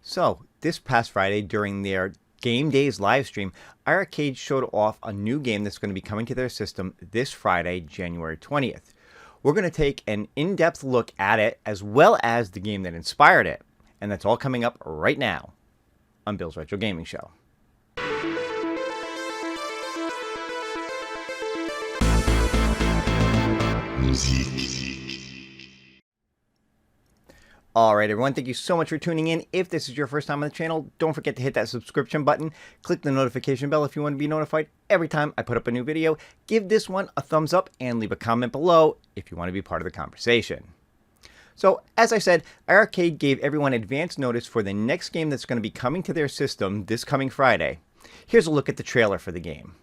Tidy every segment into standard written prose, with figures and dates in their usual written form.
So, this past Friday during their Game Days live stream, iiRcade showed off a new game that's going to be coming to their system this Friday, January 20th. We're going to take an in-depth look at it as well as the game that inspired it. And that's all coming up right now on Bill's Retro Gaming Show. Alright everyone, thank you so much for tuning in. If this is your first time on the channel, don't forget to hit that subscription button. Click the notification bell if you want to be notified every time I put up a new video. Give this one a thumbs up and leave a comment below if you want to be part of the conversation. So, as I said, iiRcade gave everyone advance notice for the next game that's going to be coming to their system this coming Friday. Here's a look at the trailer for the game.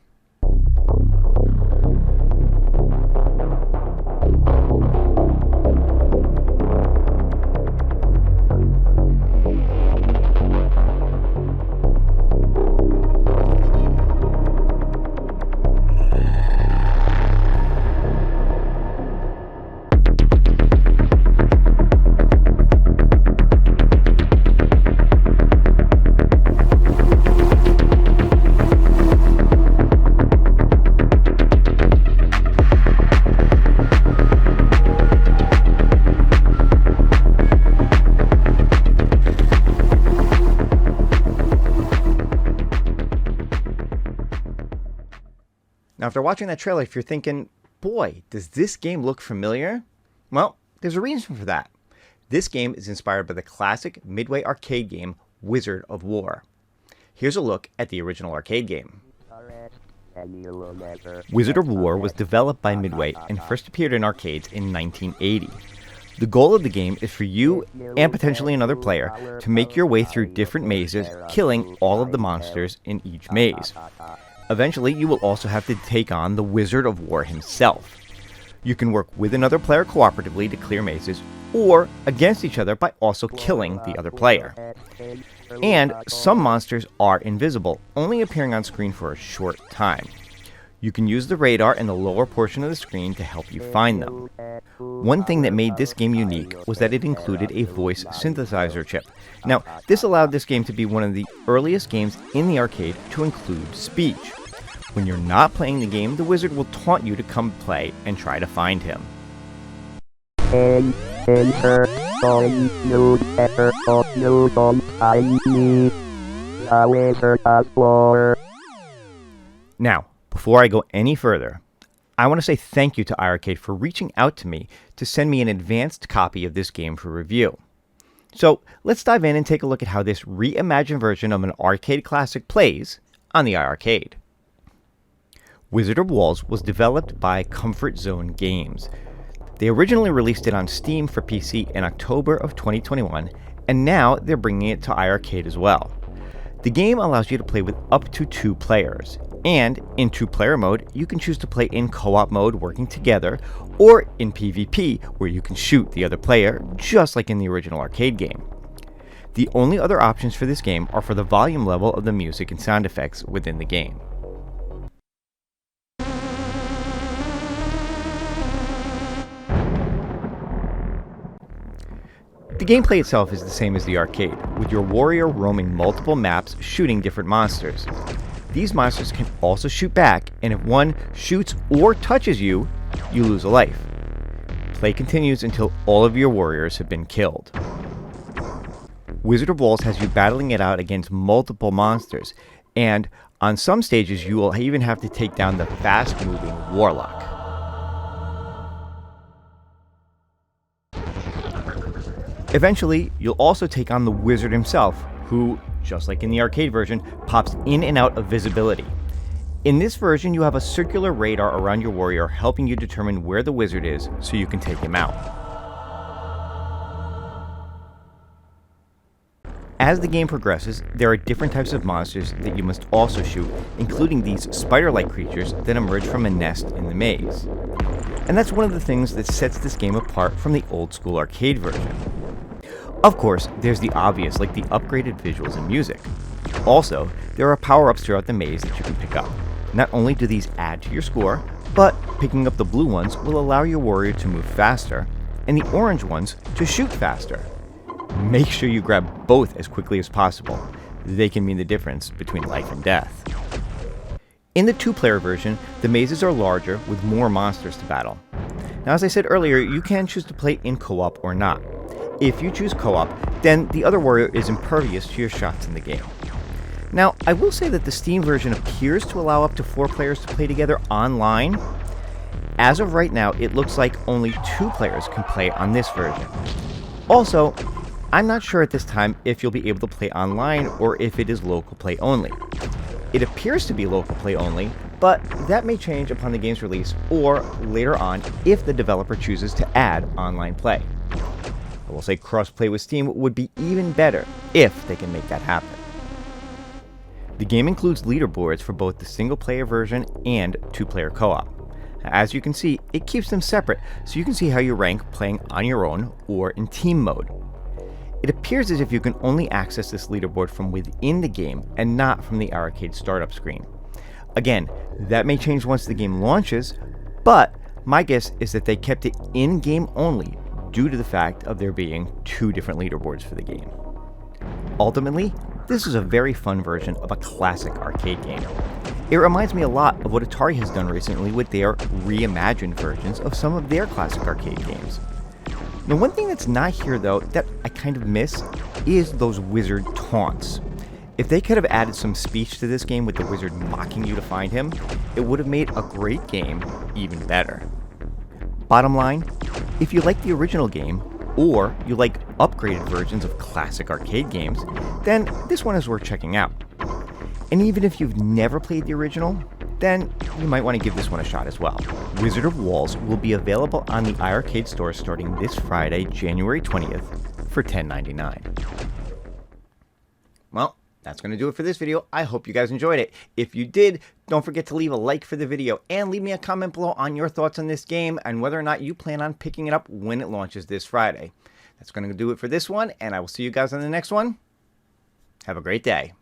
Now, after watching that trailer, if you're thinking, boy, does this game look familiar? Well, there's a reason for that. This game is inspired by the classic Midway arcade game, Wizard of War. Here's a look at the original arcade game. Wizard of War was developed by Midway and first appeared in arcades in 1980. The goal of the game is for you, and potentially another player, to make your way through different mazes, killing all of the monsters in each maze. Eventually, you will also have to take on the Wizard of War himself. You can work with another player cooperatively to clear mazes, or against each other by also killing the other player. And some monsters are invisible, only appearing on screen for a short time. You can use the radar in the lower portion of the screen to help you find them. One thing that made this game unique was that it included a voice synthesizer chip. Now, this allowed this game to be one of the earliest games in the arcade to include speech. When you're not playing the game, the wizard will taunt you to come play and try to find him. Now, before I go any further, I want to say thank you to iiRcade for reaching out to me to send me an advanced copy of this game for review. So let's dive in and take a look at how this reimagined version of an arcade classic plays on the iiRcade. Wizard of War was developed by Comfort Zone Games. They originally released it on Steam for PC in October of 2021, and now they're bringing it to iiRcade as well. The game allows you to play with up to 2 players, and in 2-player mode, you can choose to play in co-op mode working together, or in PvP where you can shoot the other player, just like in the original arcade game. The only other options for this game are for the volume level of the music and sound effects within the game. The gameplay itself is the same as the arcade, with your warrior roaming multiple maps shooting different monsters. These monsters can also shoot back, and if one shoots or touches you, you lose a life. Play continues until all of your warriors have been killed. Wizard of War has you battling it out against multiple monsters, and on some stages you will even have to take down the fast-moving warlock. Eventually, you'll also take on the wizard himself, who, just like in the arcade version, pops in and out of visibility. In this version, you have a circular radar around your warrior helping you determine where the wizard is so you can take him out. As the game progresses, there are different types of monsters that you must also shoot, including these spider-like creatures that emerge from a nest in the maze. And that's one of the things that sets this game apart from the old-school arcade version. Of course, there's the obvious, like the upgraded visuals and music. Also, there are power-ups throughout the maze that you can pick up. Not only do these add to your score, but picking up the blue ones will allow your warrior to move faster, and the orange ones to shoot faster. make sure you grab both as quickly as possible. They can mean the difference between life and death. In the 2-player version, the mazes are larger with more monsters to battle. Now, as I said earlier, you can choose to play in co-op or not. If you choose co-op, then the other warrior is impervious to your shots in the game. Now, I will say that the Steam version appears to allow up to 4 players to play together online. As of right now, it looks like only 2 players can play on this version. Also, I'm not sure at this time if you'll be able to play online or if it is local play only. It appears to be local play only, but that may change upon the game's release or later on if the developer chooses to add online play. I will say cross-play with Steam would be even better if they can make that happen. The game includes leaderboards for both the single-player version and 2-player co-op. As you can see, it keeps them separate so you can see how you rank playing on your own or in team mode. It appears as if you can only access this leaderboard from within the game and not from the iiRcade startup screen. Again, that may change once the game launches, but my guess is that they kept it in-game only due to the fact of there being 2 different leaderboards for the game. Ultimately, this is a very fun version of a classic arcade game. It reminds me a lot of what Atari has done recently with their reimagined versions of some of their classic arcade games. Now, one thing that's not here, though, that I kind of miss, is those wizard taunts. If they could have added some speech to this game with the wizard mocking you to find him, it would have made a great game even better. Bottom line, if you like the original game, or you like upgraded versions of classic arcade games, then this one is worth checking out. And even if you've never played the original, then you might want to give this one a shot as well. Wizard of Walls will be available on the iiRcade store starting this Friday, January 20th for $10.99. Well, that's going to do it for this video. I hope you guys enjoyed it. If you did, don't forget to leave a like for the video and leave me a comment below on your thoughts on this game and whether or not you plan on picking it up when it launches this Friday. That's going to do it for this one, and I will see you guys on the next one. Have a great day.